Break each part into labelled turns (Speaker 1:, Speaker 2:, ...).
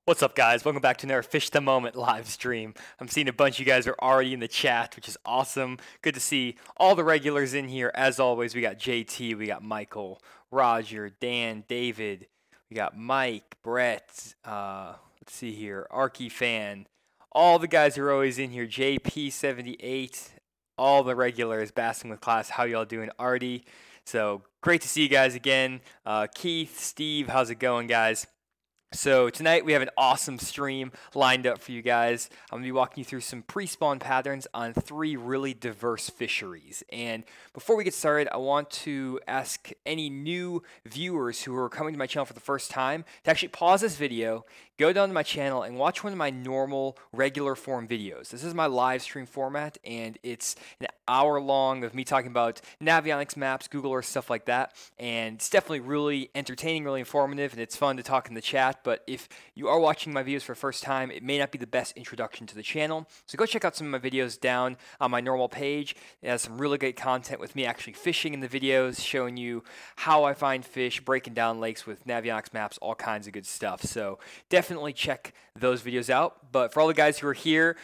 Speaker 1: What's up, guys? Welcome back to another Fish the Moment live stream. I'm seeing a bunch of you guys are already in the chat, which is awesome. Good to see all the regulars in here. As always, we got JT, we got Michael, Roger, Dan, David, we got Mike, Brett, let's see here, Arky Fan, all the guys who are always in here, JP78, all the regulars, Basking with Class. How y'all doing? Artie. So great to see you guys again. Keith, Steve, how's it going, guys? So tonight we have an awesome stream lined up for you guys. I'm going to be walking you through some pre-spawn patterns on 3 really diverse fisheries. And before we get started, I want to ask any new viewers who are coming to my channel for the first time to actually pause this video, go down to my channel, and watch one of my normal, regular form videos. This is my live stream format, and it's an hour long of me talking about Navionics maps, Google Earth, stuff like that. And it's definitely really entertaining, really informative, and it's fun to talk in the chat. But if you are watching my videos for the first time, it may not be the best introduction to the channel. So go check out some of my videos down on my normal page. It has some really great content with me actually fishing in the videos, showing you how I find fish, breaking down lakes with Navionics maps, all kinds of good stuff. So definitely check those videos out. But for all the guys who are here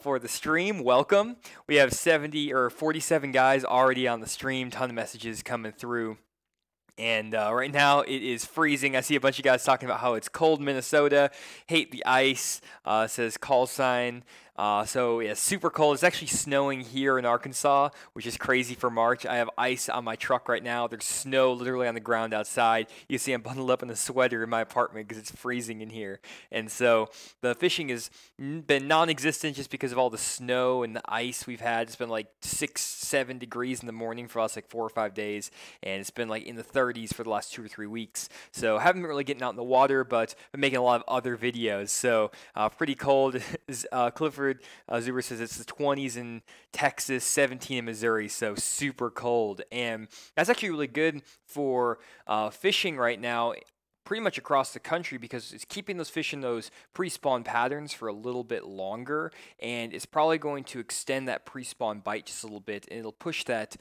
Speaker 1: for the stream, welcome. We have 70 or 47 guys already on the stream, ton of messages coming through. And right now it is freezing. I see a bunch of guys talking about how it's cold in Minnesota. Hate the ice. Says call sign. So yeah, super cold. It's actually snowing here in Arkansas, which is crazy for March. I have ice on my truck right now. There's snow literally on the ground outside. You see I'm bundled up in a sweater in my apartment because it's freezing in here. And so the fishing has been non-existent just because of all the snow and the ice we've had. It's been like 6-7 degrees in the morning for the last like 4 or 5 days, and it's been like in the 30s for the last 2 or 3 weeks. So haven't been really getting out in the water, but been making a lot of other videos. So pretty cold. Clifford Zuber says it's the 20s in Texas, 17 in Missouri, so super cold. And that's actually really good for fishing right now pretty much across the country because it's keeping those fish in those pre-spawn patterns for a little bit longer, and it's probably going to extend that pre-spawn bite just a little bit, and it'll push that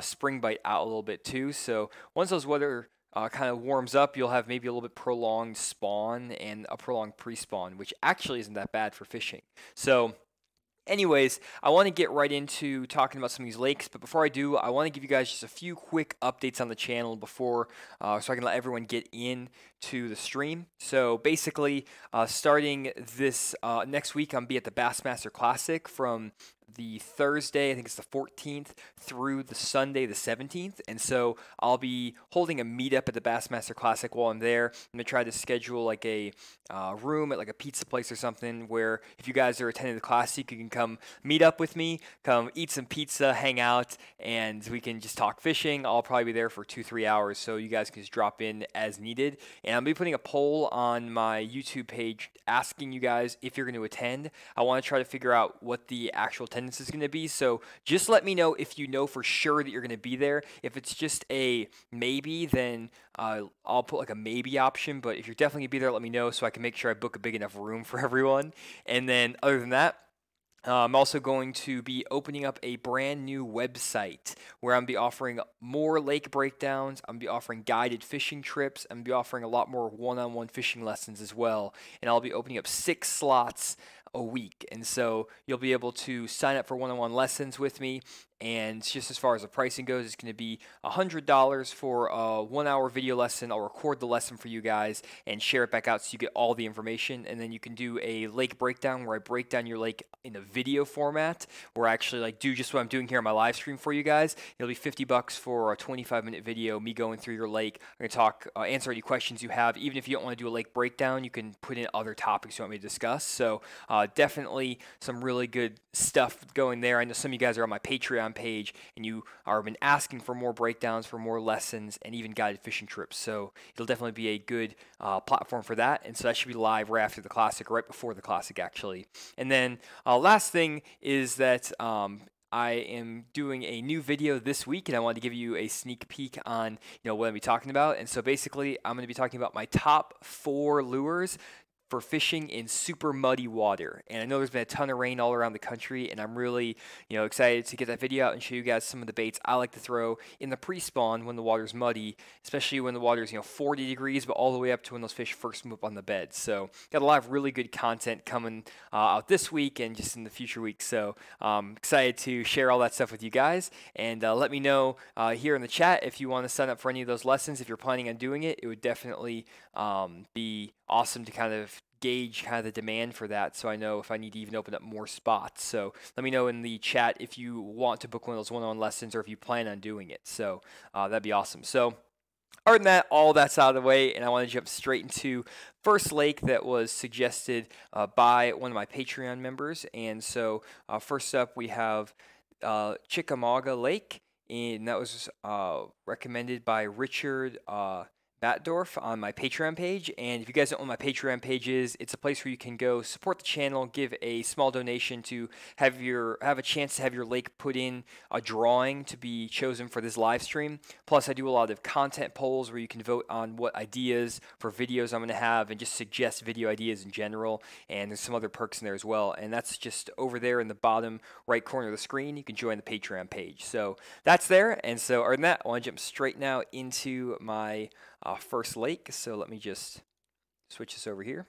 Speaker 1: spring bite out a little bit too. So once those weather kind of warms up, you'll have maybe a little bit prolonged spawn and a prolonged pre-spawn, which actually isn't that bad for fishing. So anyways, I want to get right into talking about some of these lakes, but before I do, I want to give you guys just a few quick updates on the channel before, so I can let everyone get in to the stream. So basically, starting this next week, I'm going to be at the Bassmaster Classic from the Thursday, I think it's the 14th, through the Sunday, the 17th. And so I'll be holding a meetup at the Bassmaster Classic while I'm there. I'm going to try to schedule like a room at like a pizza place or something where if you guys are attending the Classic, you can come meet up with me, come eat some pizza, hang out, and we can just talk fishing. I'll probably be there for 2-3 hours, so you guys can just drop in as needed. And I'll be putting a poll on my YouTube page asking you guys if you're going to attend. I want to try to figure out what the actual attendance is going to be, so just let me know if you know for sure that you're going to be there. If it's just a maybe, then I'll put like a maybe option, but if you're definitely going to be there, let me know so I can make sure I book a big enough room for everyone. And then other than that, I'm also going to be opening up a brand new website where I'm going to be offering more lake breakdowns. I'm going to be offering guided fishing trips. I'm going to be offering a lot more one-on-one fishing lessons as well. And I'll be opening up 6 slots a week. And so you'll be able to sign up for one-on-one lessons with me. And just as far as the pricing goes, it's going to be $100 for a 1-hour video lesson. I'll record the lesson for you guys and share it back out so you get all the information. And then you can do a lake breakdown where I break down your lake in a video format, where I actually like do just what I'm doing here on my live stream for you guys. It'll be $50 for a 25-minute video, me going through your lake. I'm going to talk, answer any questions you have. Even if you don't want to do a lake breakdown, you can put in other topics you want me to discuss. So definitely some really good stuff going there. I know some of you guys are on my Patreon page and you are been asking for more breakdowns, for more lessons, and even guided fishing trips. So it'll definitely be a good platform for that. And so that should be live right after the Classic, right before the Classic actually. And then last thing is that I am doing a new video this week, and I wanted to give you a sneak peek on what I'll be talking about. And so basically, I'm going to be talking about my top 4 lures for fishing in super muddy water. And I know there's been a ton of rain all around the country, and I'm really, excited to get that video out and show you guys some of the baits I like to throw in the pre-spawn when the water's muddy, especially when the water's 40 degrees, but all the way up to when those fish first move up on the bed. So got a lot of really good content coming out this week and just in the future weeks. So excited to share all that stuff with you guys, and let me know here in the chat if you want to sign up for any of those lessons. If you're planning on doing it, it would definitely be awesome to kind of gauge kind of the demand for that, so I know if I need to even open up more spots. So let me know in the chat if you want to book one of those one-on-one lessons or if you plan on doing it. So that'd be awesome. So other than that, all that's out of the way, and I want to jump straight into first lake that was suggested by one of my Patreon members. And so first up we have Chickamauga Lake, and that was recommended by Richard Batdorf on my Patreon page. And if you guys don't know what my Patreon page is, it's a place where you can go support the channel, give a small donation to have a chance to have your lake put in a drawing to be chosen for this live stream. Plus, I do a lot of content polls where you can vote on what ideas for videos I'm going to have and just suggest video ideas in general. And there's some other perks in there as well. And that's just over there in the bottom right corner of the screen. You can join the Patreon page. So that's there. And so other than that, I want to jump straight now into my first lake. So let me just switch this over here.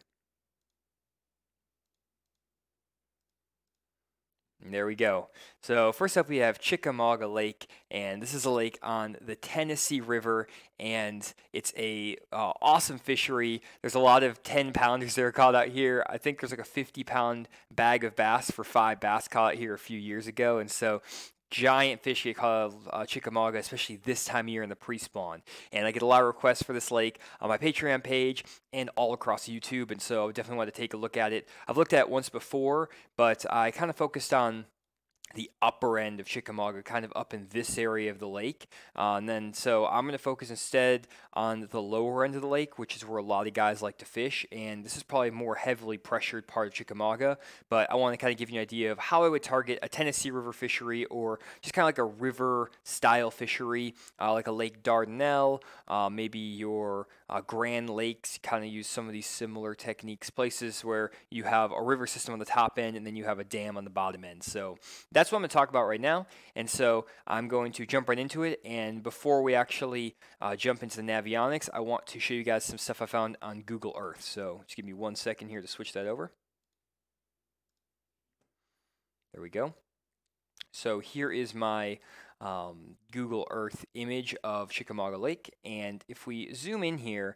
Speaker 1: And there we go. So first up we have Chickamauga Lake, and this is a lake on the Tennessee River, and it's a awesome fishery. There's a lot of 10-pounders that are caught out here. I think there's like a 50-pound bag of bass for 5 bass caught out here a few years ago, and so giant fish get caught out of Chickamauga, especially this time of year in the pre-spawn. And I get a lot of requests for this lake on my Patreon page and all across YouTube, and so I definitely want to take a look at it. I've looked at it once before, but I kind of focused on the upper end of Chickamauga, kind of up in this area of the lake. And then so I'm going to focus instead on the lower end of the lake, which is where a lot of guys like to fish. And this is probably a more heavily pressured part of Chickamauga, but I want to kind of give you an idea of how I would target a Tennessee River fishery, or just kind of like a river style fishery, like a Lake Dardanelle, maybe your Grand Lakes. Kind of use some of these similar techniques, places where you have a river system on the top end and then you have a dam on the bottom end. So that's what I'm going to talk about right now, and so I'm going to jump right into it. And before we actually jump into the navionics, I want to show you guys some stuff I found on Google Earth. So just give me 1 second here to switch that over. There we go. So here is my Google Earth image of Chickamauga Lake, and if we zoom in here,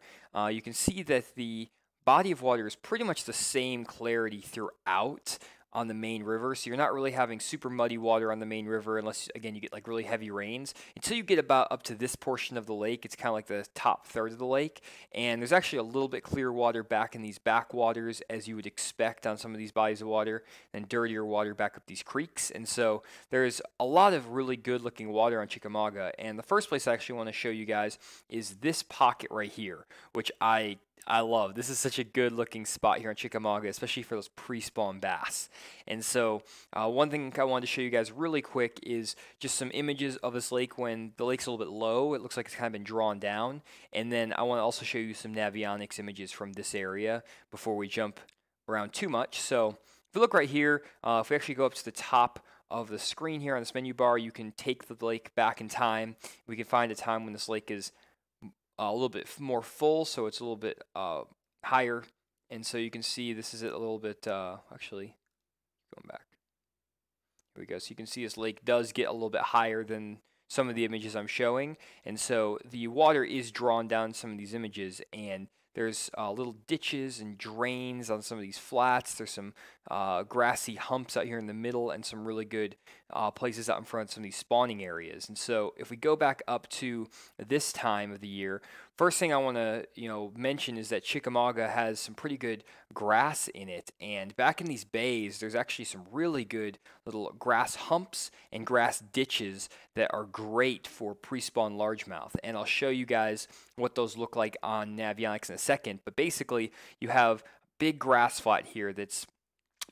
Speaker 1: you can see that the body of water is pretty much the same clarity throughout on the main river. So you're not really having super muddy water on the main river unless, again, you get like really heavy rains. Until you get about up to this portion of the lake, it's kind of like the top third of the lake. And there's actually a little bit clearer water back in these backwaters, as you would expect on some of these bodies of water, and dirtier water back up these creeks. And so there's a lot of really good looking water on Chickamauga. And the first place I actually want to show you guys is this pocket right here, which I love. This is such a good looking spot here in Chickamauga, especially for those pre-spawn bass. And so one thing I wanted to show you guys really quick is just some images of this lake when the lake's a little bit low. It looks like it's kind of been drawn down. And then I want to also show you some navionics images from this area before we jump around too much. So if you look right here, if we actually go up to the top of the screen here on this menu bar, you can take the lake back in time. We can find a time when this lake is a little bit more full, so it's a little bit higher, and so you can see this is a little bit actually going back. Here we go. So you can see this lake does get a little bit higher than some of the images I'm showing, and so the water is drawn down some of these images, and there's little ditches and drains on some of these flats. There's some grassy humps out here in the middle, and some really good places out in front of some of these spawning areas. And so if we go back up to this time of the year, first thing I want to mention is that Chickamauga has some pretty good grass in it. And back in these bays, there's actually some really good little grass humps and grass ditches that are great for pre-spawn largemouth. And I'll show you guys what those look like on navionics in a second. But basically, you have big grass flat here that's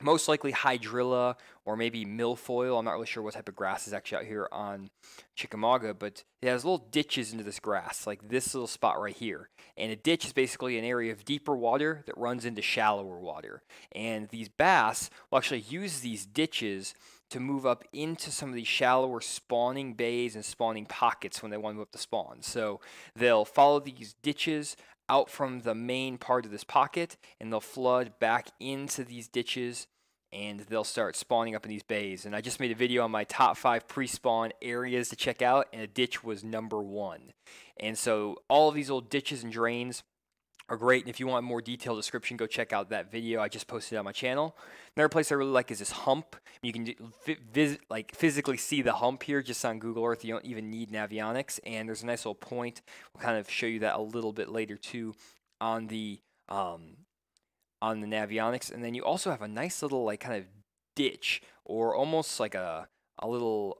Speaker 1: most likely hydrilla or maybe milfoil. I'm not really sure what type of grass is actually out here on Chickamauga, but it has little ditches into this grass, like this little spot right here. And a ditch is basically an area of deeper water that runs into shallower water. And these bass will actually use these ditches to move up into some of these shallower spawning bays and spawning pockets when they want to move up to spawn. So they'll follow these ditches out from the main part of this pocket, and they'll flood back into these ditches, and they'll start spawning up in these bays. And I just made a video on my top 5 pre-spawn areas to check out, and a ditch was number 1. And so all of these old ditches and drains are great. And if you want a more detailed description, go check out that video I just posted on my channel. Another place I really like is this hump. You can physically see the hump here just on Google Earth. You don't even need Navionics. And there's a nice little point. We'll kind of show you that a little bit later too on the Navionics. And then you also have a nice little like kind of ditch, or almost like a little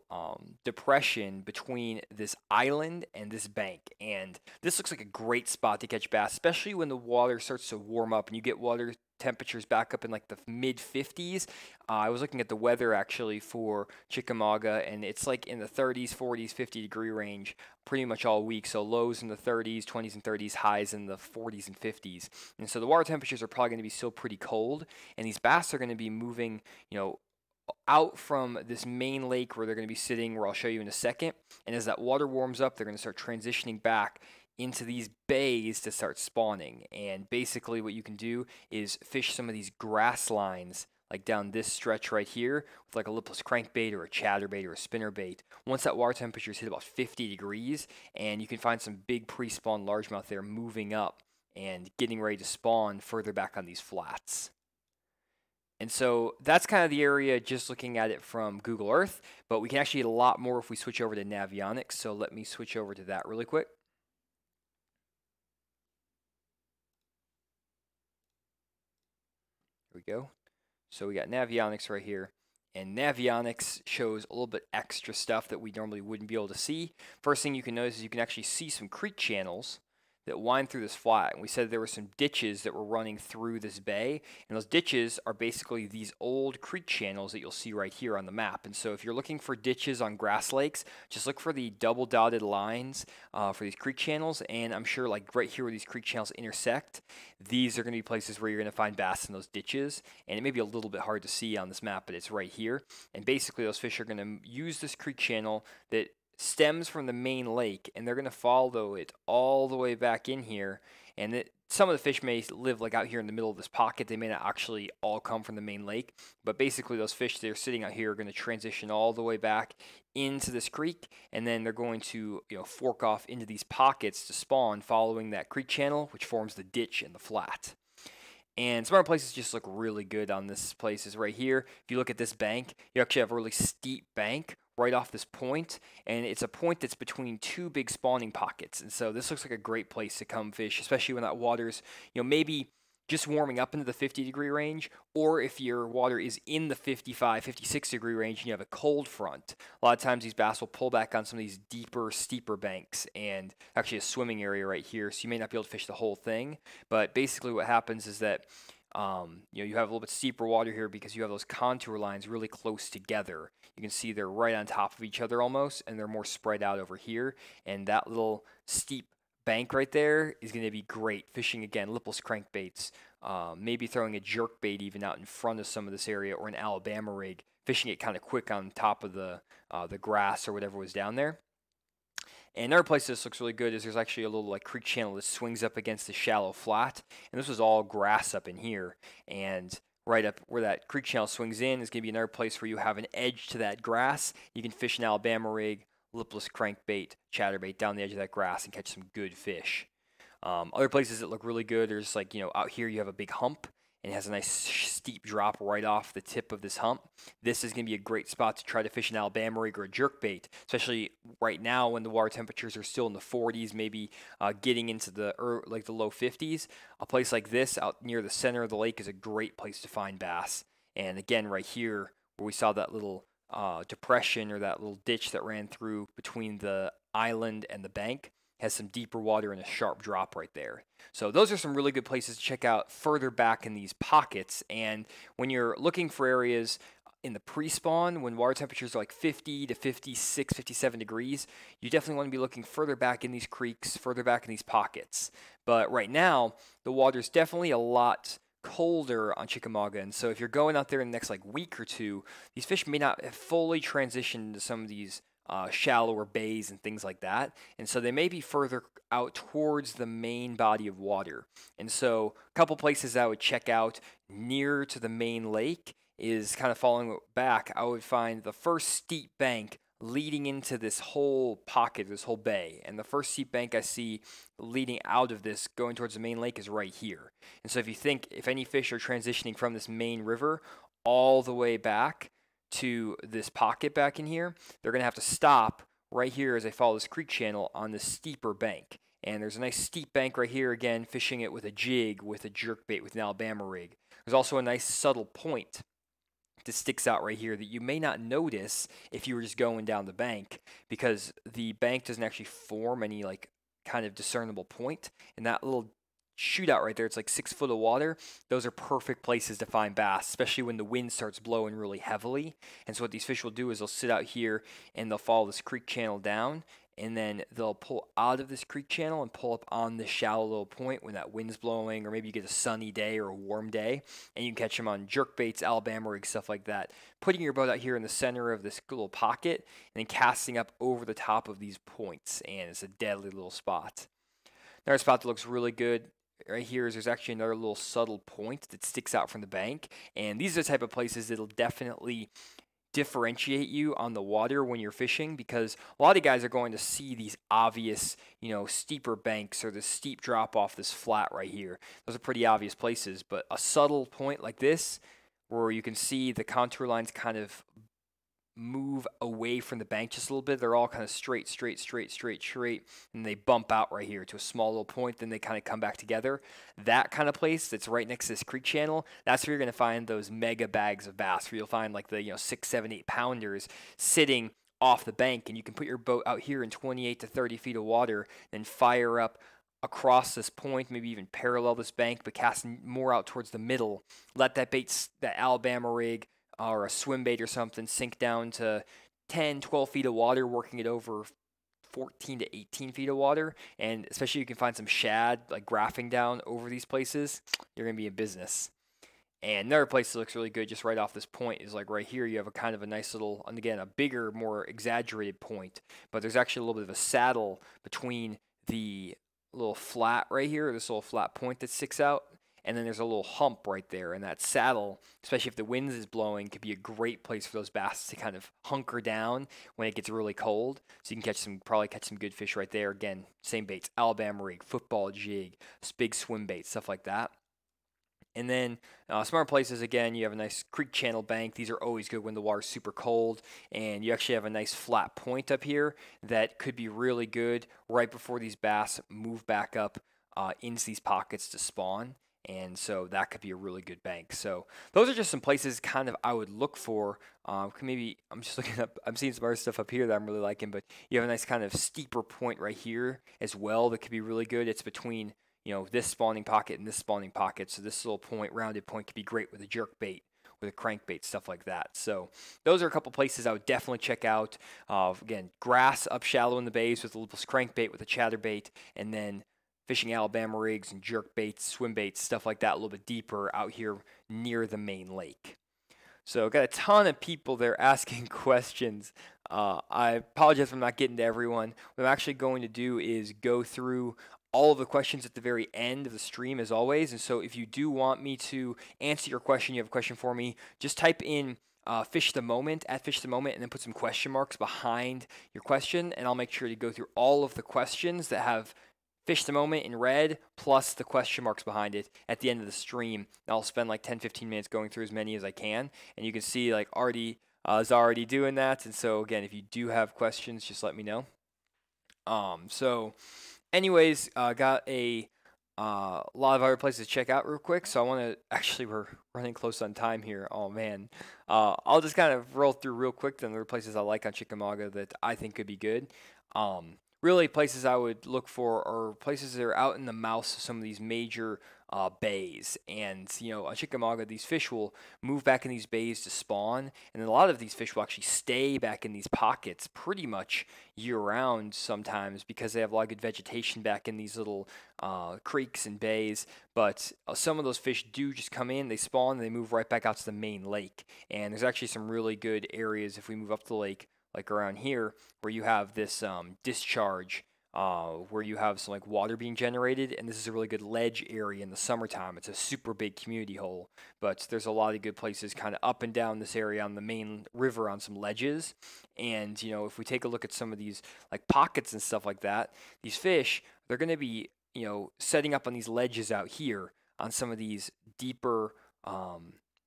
Speaker 1: depression between this island and this bank. And this looks like a great spot to catch bass, especially when the water starts to warm up and you get water temperatures back up in like the mid 50s. I was looking at the weather actually for Chickamauga, and it's like in the 30s, 40s, 50-degree range pretty much all week. So lows in the 30s, 20s, and 30s, highs in the 40s and 50s. And so the water temperatures are probably going to be still pretty cold, and these bass are going to be moving, out from this main lake where they're going to be sitting, where I'll show you in a second. And as that water warms up, they're going to start transitioning back into these bays to start spawning. And basically what you can do is fish some of these grass lines, like down this stretch right here, with like a lipless crankbait or a chatterbait or a spinnerbait. Once that water temperatures hit about 50 degrees, and you can find some big pre-spawn largemouth there moving up and getting ready to spawn further back on these flats. And so that's kind of the area just looking at it from Google Earth, but we can actually get a lot more if we switch over to Navionics. So let me switch over to that really quick. Here we go. So we got Navionics right here. And Navionics shows a little bit extra stuff that we normally wouldn't be able to see. First thing you can notice is you can actually see some creek channels that wind through this flat. And we said there were some ditches that were running through this bay, and those ditches are basically these old creek channels that you'll see right here on the map. And so if you're looking for ditches on grass lakes, just look for the double dotted lines for these creek channels. And I'm sure like right here where these creek channels intersect, these are going to be places where you're going to find bass in those ditches. And it may be a little bit hard to see on this map, but it's right here. And basically those fish are going to use this creek channel that stems from the main lake, and they're going to follow it all the way back in here. And some of the fish may live like out here in the middle of this pocket. They may not actually all come from the main lake, but basically those fish that are sitting out here are going to transition all the way back into this creek, and then they're going to fork off into these pockets to spawn following that creek channel, which forms the ditch and the flat. And some other places just look really good on this place is right here. If you look at this bank, you actually have a really steep bank right off this point, and it's a point that's between two big spawning pockets. And so this looks like a great place to come fish, especially when that water's, maybe just warming up into the 50-degree range, or if your water is in the 55, 56-degree range and you have a cold front. A lot of times these bass will pull back on some of these deeper, steeper banks, and actually a swimming area right here, so you may not be able to fish the whole thing. But basically what happens is that you have a little bit steeper water here because you have those contour lines really close together. You can see they're right on top of each other almost, and they're more spread out over here. And that little steep bank right there is going to be great fishing, again, lipless crankbaits, maybe throwing a jerk bait even out in front of some of this area, or an Alabama rig, fishing it kind of quick on top of the grass or whatever was down there. And another place this looks really good is there's actually a little like creek channel that swings up against the shallow flat, and this was all grass up in here. And right up where that creek channel swings in is going to be another place where you have an edge to that grass. You can fish an Alabama rig, lipless crankbait, chatterbait down the edge of that grass and catch some good fish. Other places that look really good, there's like, out here you have a big hump, and it has a nice steep drop right off the tip of this hump. This is going to be a great spot to try to fish an Alabama rig or a jerkbait, especially right now when the water temperatures are still in the 40s, maybe getting into the low 50s. A place like this out near the center of the lake is a great place to find bass. And again, right here where we saw that little depression or that little ditch that ran through between the island and the bank, has some deeper water and a sharp drop right there. So those are some really good places to check out further back in these pockets. And when you're looking for areas in the pre-spawn, when water temperatures are like 50 to 56, 57 degrees, you definitely want to be looking further back in these creeks, further back in these pockets. But right now, the water's definitely a lot colder on Chickamauga, and so if you're going out there in the next like week or two, these fish may not have fully transitioned to some of these shallower bays and things like that, and so they may be further out towards the main body of water. And so a couple places I would check out near to the main lake is kind of following back. I would find the first steep bank leading into this whole pocket, this whole bay. And the first steep bank I see leading out of this going towards the main lake is right here. And so if you think if any fish are transitioning from this main river all the way back to this pocket back in here, they're going to have to stop right here as they follow this creek channel on this steeper bank. And there's a nice steep bank right here, again, fishing it with a jig, with a jerkbait, with an Alabama rig. There's also a nice subtle point that sticks out right here that you may not notice if you were just going down the bank, because the bank doesn't actually form any like kind of discernible point. And that little shootout right there, it's like 6 foot of water. Those are perfect places to find bass, especially when the wind starts blowing really heavily. And so what these fish will do is they'll sit out here and they'll follow this creek channel down, and then they'll pull out of this creek channel and pull up on this shallow little point when that wind's blowing, or maybe you get a sunny day or a warm day, and you can catch them on jerk baits, Alabama rigs, stuff like that. Putting your boat out here in the center of this little pocket and then casting up over the top of these points, and it's a deadly little spot. Another spot that looks really good right here is there's actually another little subtle point that sticks out from the bank, and these are the type of places that'll definitely differentiate you on the water when you're fishing, because a lot of guys are going to see these obvious, steeper banks or the steep drop off this flat right here. Those are pretty obvious places, but a subtle point like this where you can see the contour lines kind of move away from the bank just a little bit. They're all kind of straight, and they bump out right here to a small little point, then they kind of come back together. That kind of place that's right next to this creek channel, that's where you're going to find those mega bags of bass, where you'll find like the 6, 7, 8 pounders sitting off the bank, and you can put your boat out here in 28 to 30 feet of water, then fire up across this point, maybe even parallel this bank, but cast more out towards the middle. Let that bait, that Alabama rig, or a swim bait or something, sink down to 10, 12 feet of water, working it over 14 to 18 feet of water. And especially you can find some shad like graphing down over these places, you're going to be in business. And another place that looks really good just right off this point is like right here. You have a kind of a nice little, and again, a bigger, more exaggerated point, but there's actually a little bit of a saddle between the little flat right here, this little flat point that sticks out, and then there's a little hump right there, and that saddle, especially if the wind is blowing, could be a great place for those bass to kind of hunker down when it gets really cold. So you can probably catch some good fish right there. Again, same baits, Alabama rig, football jig, big swim bait, stuff like that. And then some other places, again, you have a nice creek channel bank. These are always good when the water's super cold, and you actually have a nice flat point up here that could be really good right before these bass move back up into these pockets to spawn. And so that could be a really good bank. So those are just some places kind of I would look for. Maybe I'm just looking up, I'm seeing some other stuff up here that I'm really liking, but you have a nice kind of steeper point right here as well that could be really good. It's between, this spawning pocket and this spawning pocket. So this little point, rounded point, could be great with a jerk bait, with a crankbait, stuff like that. So those are a couple places I would definitely check out. Again, grass up shallow in the bays with a little crankbait with a chatterbait, and then fishing Alabama rigs and jerk baits, swim baits, stuff like that, a little bit deeper out here near the main lake. So got a ton of people there asking questions. I apologize if I'm not getting to everyone. What I'm actually going to do is go through all of the questions at the very end of the stream, as always. And so if you do want me to answer your question, you have a question for me, just type in fish the moment, and then put some question marks behind your question, and I'll make sure to go through all of the questions that have fish the moment in red, plus the question marks behind it at the end of the stream. I'll spend like 10-15 minutes going through as many as I can. And you can see like Artie is already doing that. And so again, if you do have questions, just let me know. So anyways, got a lot of other places to check out real quick. So I want to, actually we're running close on time here. Oh man. I'll just kind of roll through real quick then the places I like on Chickamauga that I think could be good. really places I would look for are places that are out in the mouths of some of these major bays. And, on Chickamauga, these fish will move back in these bays to spawn. And then a lot of these fish will actually stay back in these pockets pretty much year round sometimes because they have a lot of good vegetation back in these little creeks and bays. But some of those fish do just come in, they spawn, and they move right back out to the main lake. And there's actually some really good areas if we move up the lake, like around here, where you have this discharge where you have some like water being generated, and this is a really good ledge area in the summertime. It's a super big community hole, but there's a lot of good places kind of up and down this area on the main river on some ledges. And if we take a look at some of these like pockets and stuff like that, these fish, they're going to be setting up on these ledges out here on some of these deeper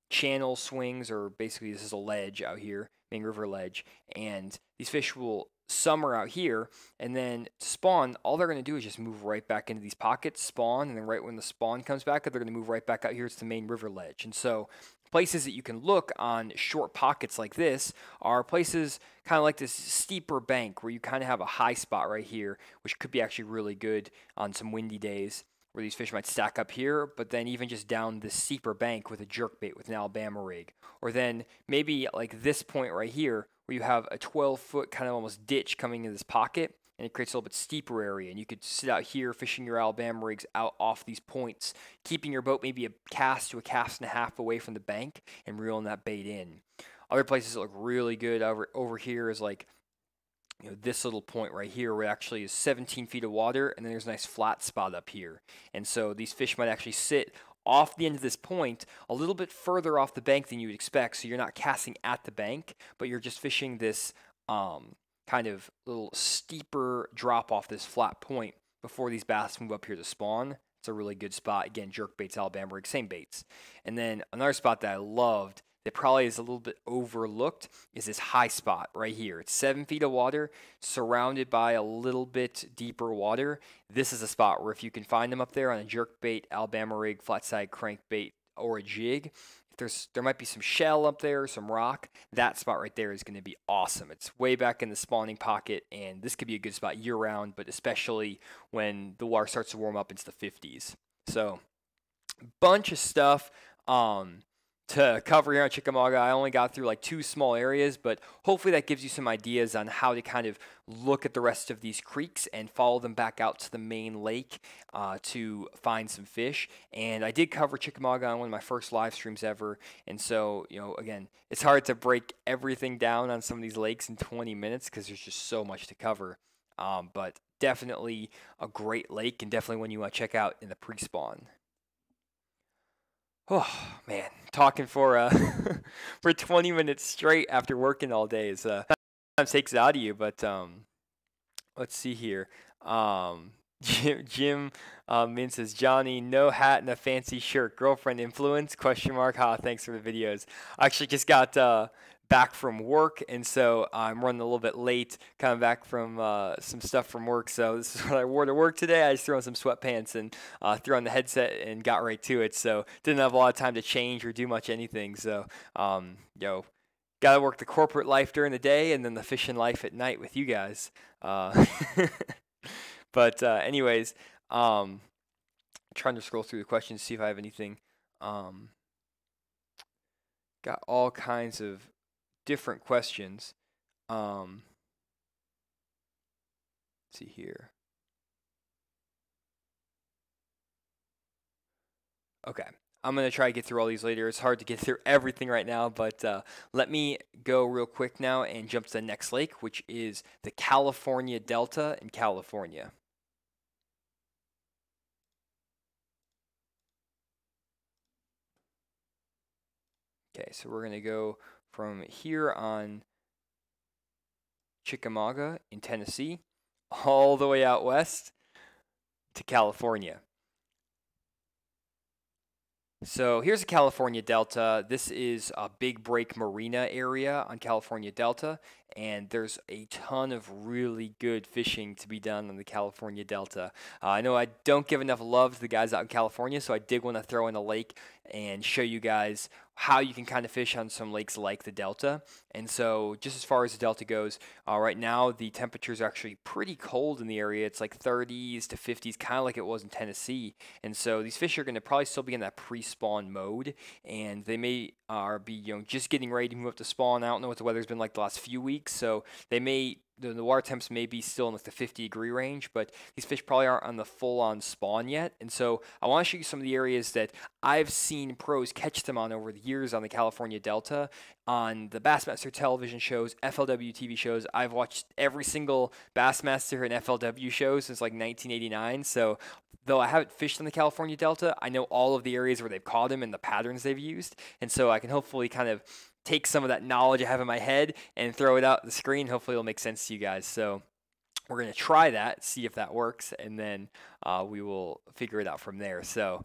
Speaker 1: channel swings, or basically this is a ledge out here, main river ledge, and these fish will summer out here, and then to spawn, all they're going to do is just move right back into these pockets, spawn, and then right when the spawn comes back, they're going to move right back out here to the main river ledge. And so places that you can look on short pockets like this are places kind of like this steeper bank where you kind of have a high spot right here, which could be actually really good on some windy days, where these fish might stack up here, but then even just down this steeper bank with a jerkbait with an Alabama rig. Or then maybe like this point right here, where you have a 12-foot kind of almost ditch coming into this pocket, and it creates a little bit steeper area. And you could sit out here fishing your Alabama rigs out off these points, keeping your boat maybe a cast to a cast and a half away from the bank and reeling that bait in. Other places that look really good over here is like this little point right here where it actually is 17 feet of water, and then there's a nice flat spot up here. And so these fish might actually sit off the end of this point a little bit further off the bank than you would expect, so you're not casting at the bank, but you're just fishing this kind of little steeper drop off this flat point before these bass move up here to spawn. It's a really good spot. Again, jerk baits, Alabama rig, same baits. And then another spot that I loved that probably is a little bit overlooked is this high spot right here. It's 7 feet of water surrounded by a little bit deeper water. This is a spot where if you can find them up there on a jerk bait, Alabama rig, flat side crankbait, or a jig, there might be some shell up there, some rock. That spot right there is going to be awesome. It's way back in the spawning pocket, and this could be a good spot year round, but especially when the water starts to warm up into the 50s. So, bunch of stuff to cover here on Chickamauga. I only got through like 2 small areas, but hopefully that gives you some ideas on how to kind of look at the rest of these creeks and follow them back out to the main lake to find some fish. And I did cover Chickamauga on one of my first live streams ever, and so again, it's hard to break everything down on some of these lakes in 20 minutes because there's just so much to cover. But definitely a great lake, and definitely one you want to check out in the pre-spawn. Oh man, talking for for 20 minutes straight after working all day is sometimes takes it out of you. But let's see here. Jim Min says, Johnny, no hat and a fancy shirt. Girlfriend influence? Question mark. Thanks for the videos. I actually just got back from work, and so I'm running a little bit late, coming back from some stuff from work. So this is what I wore to work today. I just threw on some sweatpants and threw on the headset and got right to it. So didn't have a lot of time to change or do much anything. So got to work the corporate life during the day and then the fishing life at night with you guys. But anyways, trying to scroll through the questions, see if I have anything. Got all kinds of different questions. Let's see here. Okay, I'm going to try to get through all these later. It's hard to get through everything right now, but let me go real quick now and jump to the next lake, which is the California Delta in California. Okay, so we're going to go from here on Chickamauga in Tennessee all the way out west to California. So here's the California Delta. This is a Big Break Marina area on California Delta, and there's a ton of really good fishing to be done on the California Delta. I know I don't give enough love to the guys out in California, so I did want to throw in a lake and show you guys how you can kind of fish on some lakes like the Delta. And so just as far as the Delta goes, right now the temperatures are actually pretty cold in the area. It's like 30s to 50s, kind of like it was in Tennessee. And so these fish are going to probably still be in that pre-spawn mode, and they may be just getting ready to move up to spawn. I don't know what the weather's been like the last few weeks, so they may the water temps may be still in like the 50-degree range, but these fish probably aren't on the full-on spawn yet. And so I want to show you some of the areas that I've seen pros catch them on over the years on the California Delta, on the Bassmaster television shows, FLW TV shows. I've watched every single Bassmaster and FLW show since like 1989. So though I haven't fished on the California Delta, I know all of the areas where they've caught them and the patterns they've used. And so I can hopefully kind of take some of that knowledge I have in my head and throw it out the screen. Hopefully it'll make sense to you guys. So we're going to try that, see if that works, and then we will figure it out from there. So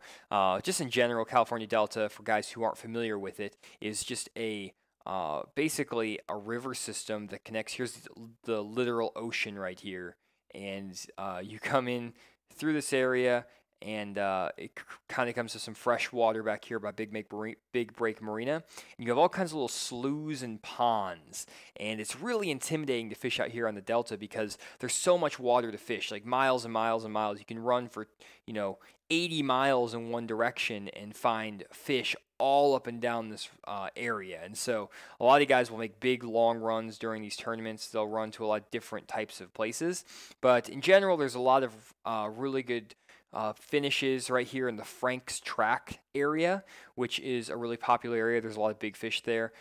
Speaker 1: just in general, California Delta, for guys who aren't familiar with it, is just basically a river system that connects. Here's the literal ocean right here. And you come in through this area, and it kind of comes to some fresh water back here by Big Break Marina. And you have all kinds of little sloughs and ponds, and it's really intimidating to fish out here on the Delta because there's so much water to fish, like miles and miles and miles. You can run for 80 miles in one direction and find fish all up and down this area. And so a lot of guys will make big long runs during these tournaments. They'll run to a lot of different types of places, but in general there's a lot of really good finishes right here in the Frank's Track area, which is a really popular area. There's a lot of big fish there,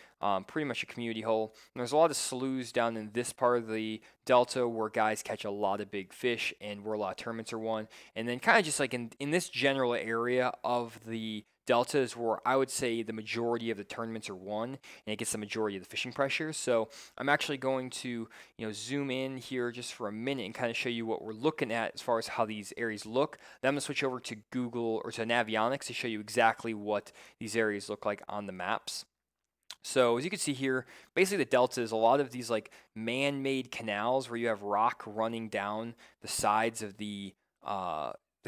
Speaker 1: pretty much a community hole. And there's a lot of sloughs down in this part of the Delta where guys catch a lot of big fish and where a lot of tournaments are won. And then kind of just like in this general area of the Delta is where I would say the majority of the tournaments are won, and it gets the majority of the fishing pressure. So I'm actually going to zoom in here just for a minute and kind of show you what we're looking at as far as how these areas look. Then I'm going to switch over to Google or to Navionics to show you exactly what these areas look like on the maps. So as you can see here, basically the Delta is a lot of these like man-made canals where you have rock running down the sides of the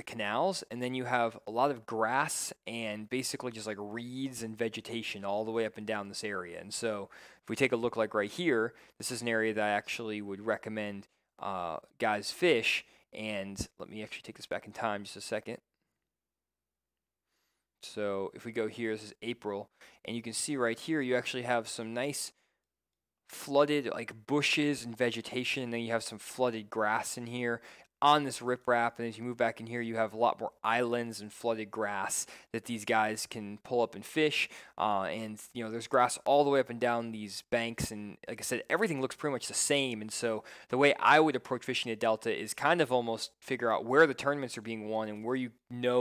Speaker 1: canals, and then you have a lot of grass and basically just like reeds and vegetation all the way up and down this area. And so if we take a look like right here, this is an area that I actually would recommend guys fish. And let me actually take this back in time just a second. So if we go here, this is April, and you can see right here you actually have some nice flooded like bushes and vegetation, and then you have some flooded grass in here on this riprap. And as you move back in here, you have a lot more islands and flooded grass that these guys can pull up and fish. And there's grass all the way up and down these banks, and like I said, everything looks pretty much the same. And so the way I would approach fishing a Delta is kind of almost figure out where the tournaments are being won and where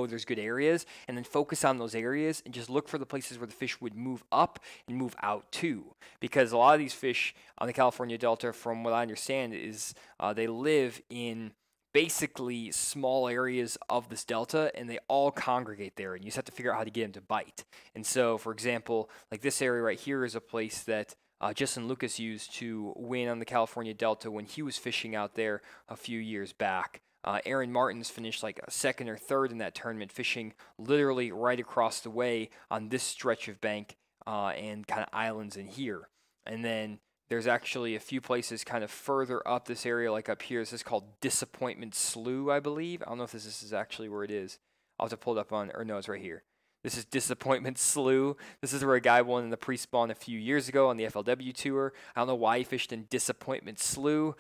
Speaker 1: there's good areas, and then focus on those areas and just look for the places where the fish would move up and move out too. Because a lot of these fish on the California Delta, from what I understand, is they live in basically small areas of this Delta, and they all congregate there, and you just have to figure out how to get them to bite. And so, for example, like this area right here is a place that Justin Lucas used to win on the California Delta when he was fishing out there a few years back. Aaron Martins finished like a second or third in that tournament, fishing literally right across the way on this stretch of bank and kind of islands in here. And then there's actually a few places kind of further up this area, like up here. This is called Disappointment Slough, I believe. I don't know if this is actually where it is. I'll have to pull it up or no, it's right here. This is Disappointment Slough. This is where a guy won in the pre-spawn a few years ago on the FLW tour. I don't know why he fished in Disappointment Slough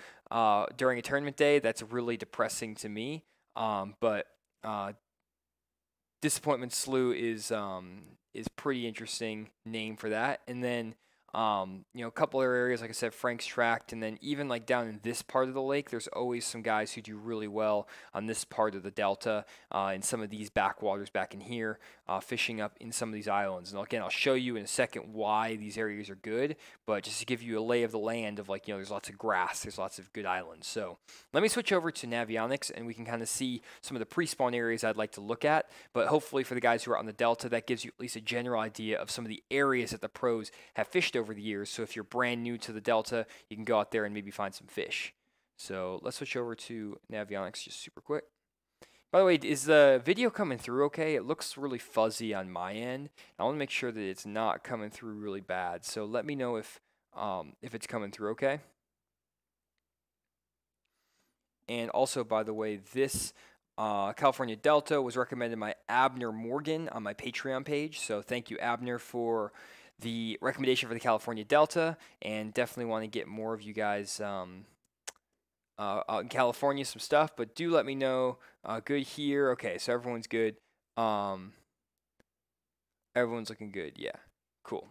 Speaker 1: during a tournament day. That's really depressing to me. But Disappointment Slough is pretty interesting name for that. And then a couple other areas, like I said, Frank's Tract, and then even like down in this part of the lake, there's always some guys who do really well on this part of the Delta, and some of these backwaters back in here, fishing up in some of these islands. And again, I'll show you in a second why these areas are good, but just to give you a lay of the land of like, there's lots of grass, there's lots of good islands. So let me switch over to Navionics, and we can kind of see some of the pre-spawn areas I'd like to look at, but hopefully for the guys who are on the Delta, that gives you at least a general idea of some of the areas that the pros have fished over the years. So if you're brand new to the Delta, you can go out there and maybe find some fish. So let's switch over to Navionics just super quick. By the way, is the video coming through okay? It looks really fuzzy on my end. I want to make sure that it's not coming through really bad. So let me know if it's coming through okay. And also, by the way, this California Delta was recommended by Abner Morgan on my Patreon page. So thank you, Abner, for the recommendation for the California Delta. And definitely want to get more of you guys out in California some stuff. But do let me know. Good here. Okay, so everyone's good. Everyone's looking good. Yeah, cool.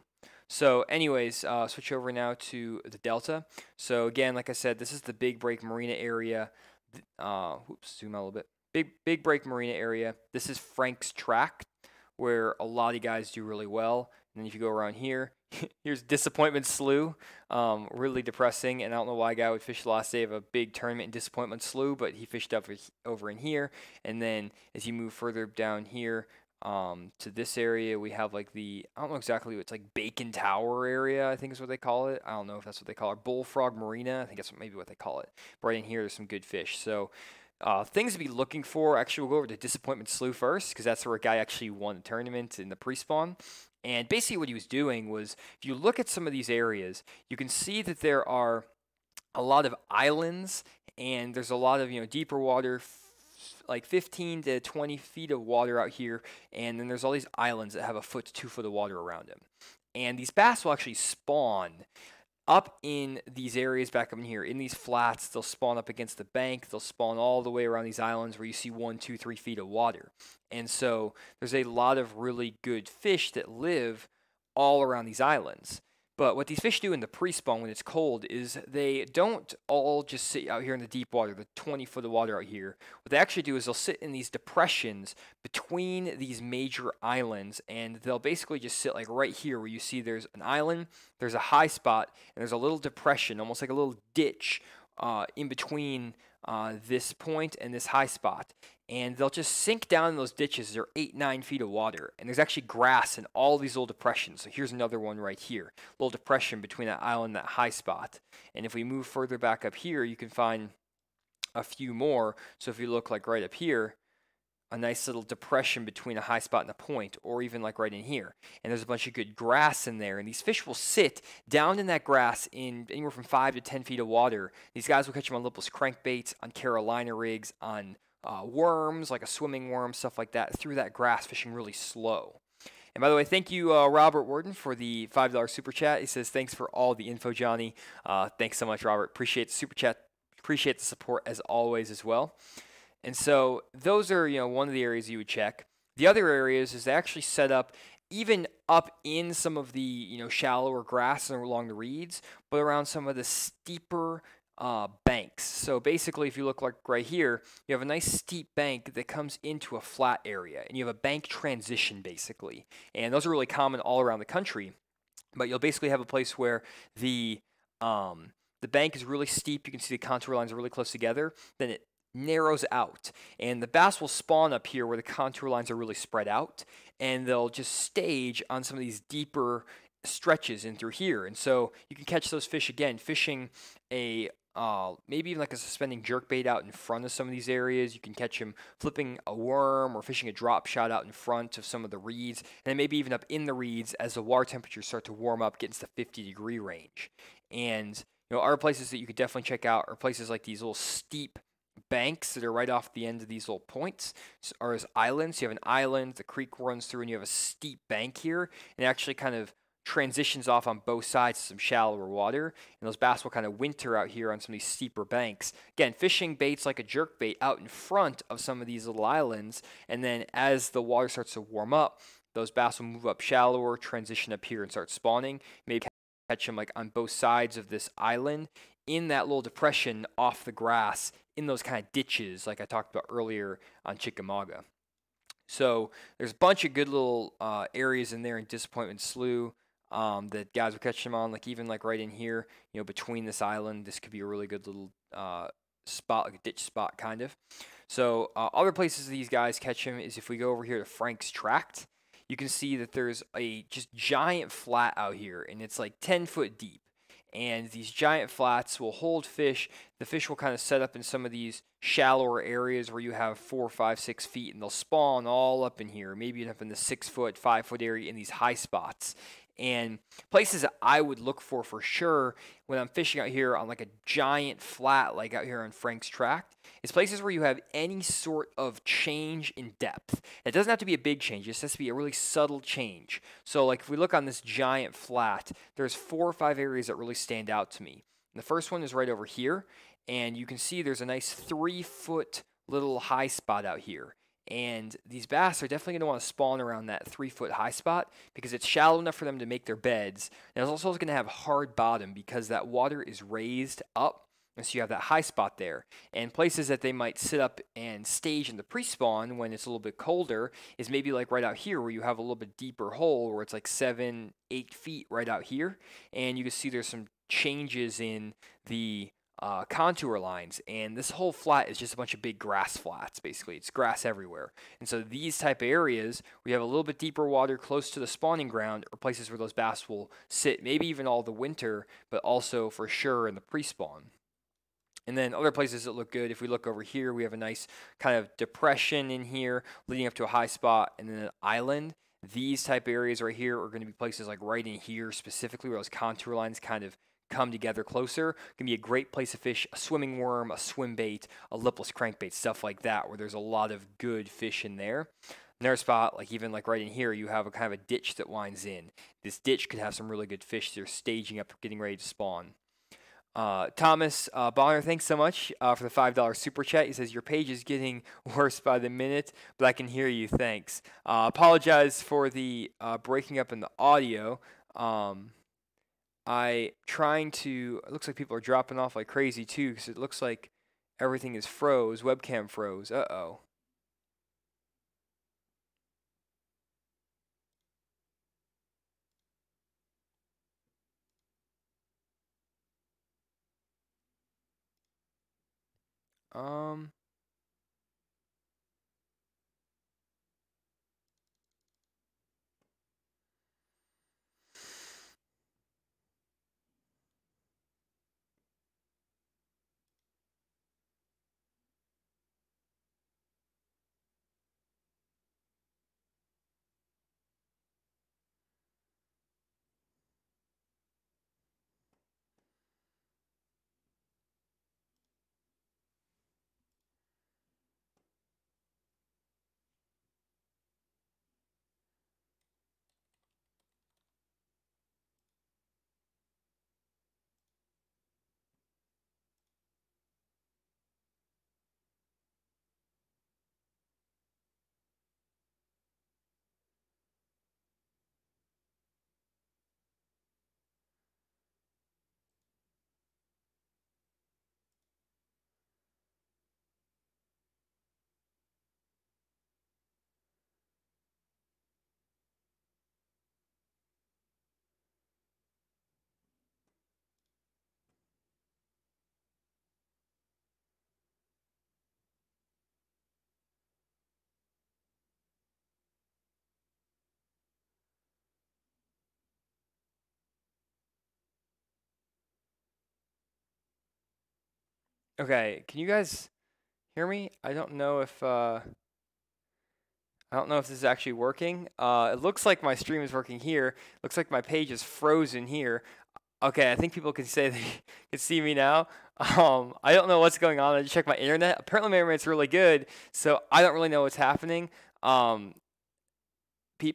Speaker 1: So anyways, switch over now to the Delta. So again, like I said, this is the Big Break Marina area. Whoops, zoom out a little bit. Big Break Marina area. This is Frank's Track, where a lot of guys do really well. And then if you go around here, here's Disappointment Slough. Really depressing, and I don't know why a guy would fish the last day of a big tournament in Disappointment Slough, but he fished up over in here. And then as you move further down here, to this area, we have like I don't know exactly what it's like, Bacon Tower area, I think is what they call it. I don't know if that's what they call it. Bullfrog Marina, I think that's maybe what they call it. But right in here, there's some good fish. So things to be looking for. Actually, we'll go over to Disappointment Slough first, because that's where a guy actually won the tournament in the pre-spawn. And basically what he was doing was, if you look at some of these areas, you can see that there are a lot of islands, and there's a lot of deeper water, like 15 to 20 feet of water out here, and then there's all these islands that have 1 foot to 2 foot of water around them. And these bass will actually spawn up in these areas back up in here, in these flats. They'll spawn up against the bank. They'll spawn all the way around these islands where you see 1, 2, 3 feet of water. And so there's a lot of really good fish that live all around these islands. But what these fish do in the pre-spawn when it's cold is they don't all just sit out here in the deep water, the 20 foot of water out here. What they actually do is they'll sit in these depressions between these major islands, and they'll basically just sit like right here where you see there's an island, there's a high spot, and there's a little depression, almost like a little ditch in between this point and this high spot. And they'll just sink down in those ditches. They're 8, 9 feet of water. And there's actually grass in all these little depressions. So here's another one right here. Little depression between that island and that high spot. And if we move further back up here, you can find a few more. So if you look like right up here, a nice little depression between a high spot and a point, or even like right in here. And there's a bunch of good grass in there. And these fish will sit down in that grass in anywhere from 5 to 10 feet of water. These guys will catch them on lipless crankbaits, on Carolina rigs, on worms, like a swimming worm, stuff like that, through that grass, fishing really slow. And by the way, thank you, Robert Worden, for the $5 super chat. He says, thanks for all the info, Johnny. Thanks so much, Robert. Appreciate the super chat. Appreciate the support as always as well. And so those are, one of the areas you would check. The other areas is they actually set up even up in some of the, shallower grass and along the reeds, but around some of the steeper banks. So basically, if you look like right here, you have a nice steep bank that comes into a flat area, and you have a bank transition basically. And those are really common all around the country. But you'll basically have a place where the bank is really steep. You can see the contour lines are really close together. Then it narrows out, and the bass will spawn up here where the contour lines are really spread out, and they'll just stage on some of these deeper stretches in through here. And so you can catch those fish again, fishing a maybe even like a suspending jerkbait out in front of some of these areas. You can catch them flipping a worm or fishing a drop shot out in front of some of the reeds, and then maybe even up in the reeds as the water temperatures start to warm up, get into the 50-degree range. And other places that you could definitely check out are places like these little steep banks that are right off the end of these little points, or as islands. You have an island, the creek runs through, and you have a steep bank here, and it actually kind of transitions off on both sides to some shallower water, and those bass will kind of winter out here on some of these steeper banks. Again, fishing baits like a jerkbait out in front of some of these little islands, and then as the water starts to warm up, those bass will move up shallower, transition up here, and start spawning. Maybe catch them like on both sides of this island in that little depression off the grass in those kind of ditches like I talked about earlier on Chickamauga. So there's a bunch of good little areas in there in Disappointment Slough that guys will catch them on, like even like right in here, between this island. This could be a really good little spot, like a ditch spot kind of. So other places these guys catch them is if we go over here to Frank's Tract, you can see that there's a just giant flat out here, and it's like 10 foot deep. And these giant flats will hold fish the fish will kind of set up in some of these shallower areas where you have 4, 5, 6 feet, and they'll spawn all up in here, maybe up in the 6 foot, 5 foot area in these high spots. And places that I would look for sure when I'm fishing out here on like a giant flat, like out here on Frank's Tract, is places where you have any sort of change in depth. It doesn't have to be a big change, it just has to be a really subtle change. So like if we look on this giant flat, there's 4 or 5 areas that really stand out to me. And the first one is right over here, and you can see there's a nice 3 foot little high spot out here. And these bass are definitely going to want to spawn around that 3 foot high spot because it's shallow enough for them to make their beds. And it's also going to have hard bottom because that water is raised up. And so you have that high spot there. And places that they might sit up and stage in the pre-spawn when it's a little bit colder is maybe like right out here where you have a little bit deeper hole where it's like 7, 8 feet right out here. And you can see there's some changes in the contour lines, and this whole flat is just a bunch of big grass flats. Basically, it's grass everywhere. And so these type of areas we have a little bit deeper water close to the spawning ground are places where those bass will sit, maybe even all the winter, but also for sure in the pre-spawn. And then other places that look good, if we look over here, we have a nice kind of depression in here leading up to a high spot and then an island. These type of areas right here are going to be places like right in here specifically where those contour lines kind of come together closer. Can be a great place to fish a swimming worm, a swim bait, a lipless crankbait, stuff like that, where there's a lot of good fish in there. Another spot, like even like right in here, you have a kind of a ditch that winds in. This ditch could have some really good fish that are staging up, getting ready to spawn. Thomas Bonner, thanks so much for the $5 super chat. He says, your page is getting worse by the minute, but I can hear you. Thanks. Apologize for the breaking up in the audio. It looks like people are dropping off like crazy too, because it looks like everything is froze. Webcam froze. Uh-oh. Okay, can you guys hear me? I don't know if this is actually working. It looks like my stream is working here. Looks like my page is frozen here. Okay, I think people can say they can see me now. I don't know what's going on. I just checked my internet. Apparently my internet's really good, so I don't really know what's happening.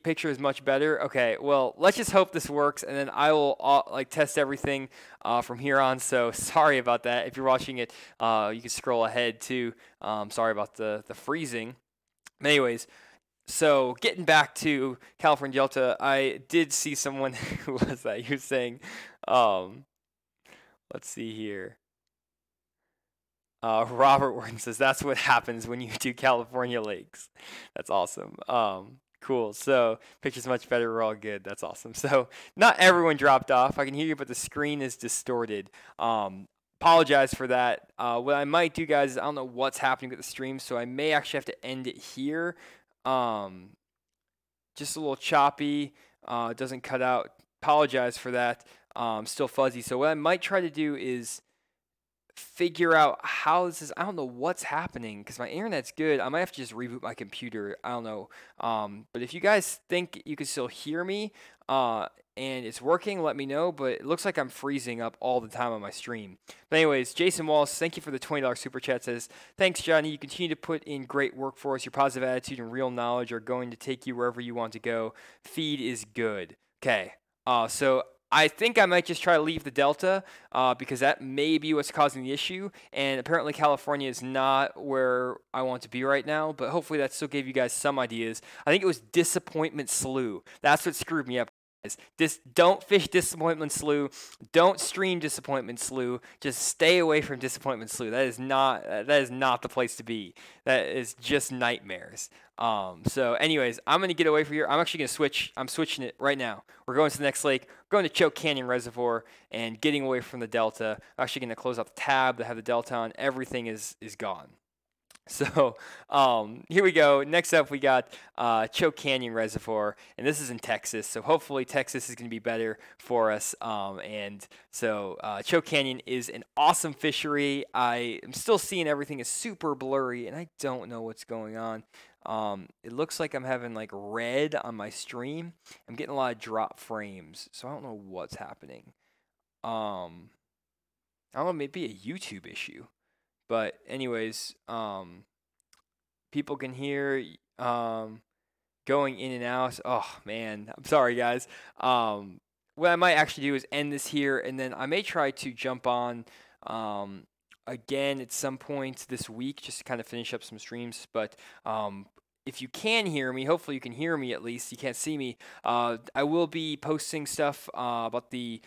Speaker 1: Picture is much better. Okay, well, let's just hope this works, and then I will test everything from here on. So sorry about that. If you're watching it, you can scroll ahead too. Sorry about the freezing. Anyways, so getting back to California Delta, I did see someone who was that? He was saying, let's see here. Robert Warren says that's what happens when you do California lakes. That's awesome. Cool. So picture's much better. We're all good. That's awesome. So not everyone dropped off. I can hear you, but the screen is distorted. Apologize for that. What I might do, guys, is I don't know what's happening with the stream, so I may actually have to end it here. Just a little choppy. It doesn't cut out. Apologize for that. Still fuzzy. So what I might try to do is figure out how this is. I don't know what's happening because my internet's good. I might have to just reboot my computer. I don't know. But if you guys think you can still hear me, and it's working, let me know. But it looks like I'm freezing up all the time on my stream. But anyways, Jason Wallace, thank you for the $20 super chat. Says, thanks, Johnny. You continue to put in great work for us. Your positive attitude and real knowledge are going to take you wherever you want to go. Feed is good. Okay. So I think I might just try to leave the Delta because that may be what's causing the issue. And apparently California is not where I want to be right now, but hopefully that still gave you guys some ideas. I think it was Disappointment Slough. That's what screwed me up. Don't fish Disappointment Slough. Don't stream Disappointment Slough. Just stay away from Disappointment Slough. That is not the place to be. That is just nightmares. So anyways, I'm gonna get away from here. I'm actually gonna switch. I'm switching it right now. We're going to the next lake. We're going to Choke Canyon Reservoir and getting away from the Delta. I'm actually gonna close out the tab that have the Delta on. Everything is gone. So here we go. Next up, we got Choke Canyon Reservoir, and this is in Texas. So hopefully Texas is going to be better for us. And so Choke Canyon is an awesome fishery. I am still seeing everything is super blurry, and I don't know what's going on. It looks like I'm having like red on my stream. I'm getting a lot of drop frames, so I don't know what's happening. I don't know, maybe a YouTube issue. But anyways, people can hear going in and out. Oh man, I'm sorry guys. What I might actually do is end this here, and then I may try to jump on again at some point this week just to kind of finish up some streams. But if you can hear me, hopefully you can hear me at least. You can't see me. I will be posting stuff about the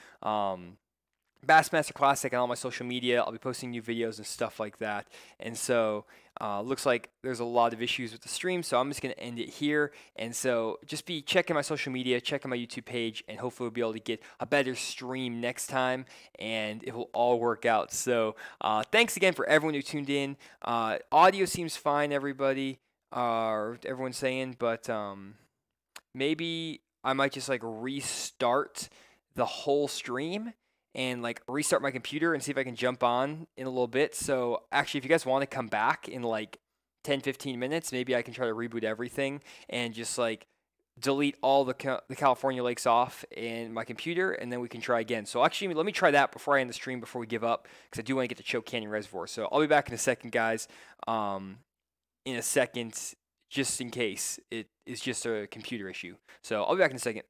Speaker 1: Bassmaster Classic on all my social media. I'll be posting new videos and stuff like that. And so looks like there's a lot of issues with the stream, so I'm just going to end it here. And so just be checking my social media, checking my YouTube page, and hopefully we'll be able to get a better stream next time, and it will all work out. So thanks again for everyone who tuned in. Audio seems fine, everybody, everyone's saying, but maybe I might just like restart the whole stream and like restart my computer and see if I can jump on in a little bit. So actually, if you guys want to come back in like 10-15 minutes, maybe I can try to reboot everything and just like delete all the California lakes off in my computer, and then we can try again. So actually, let me try that before I end the stream, before we give up, because I do want to get to Choke Canyon Reservoir. So I'll be back in a second, guys. In a second, just in case it is just a computer issue. So I'll be back in a second.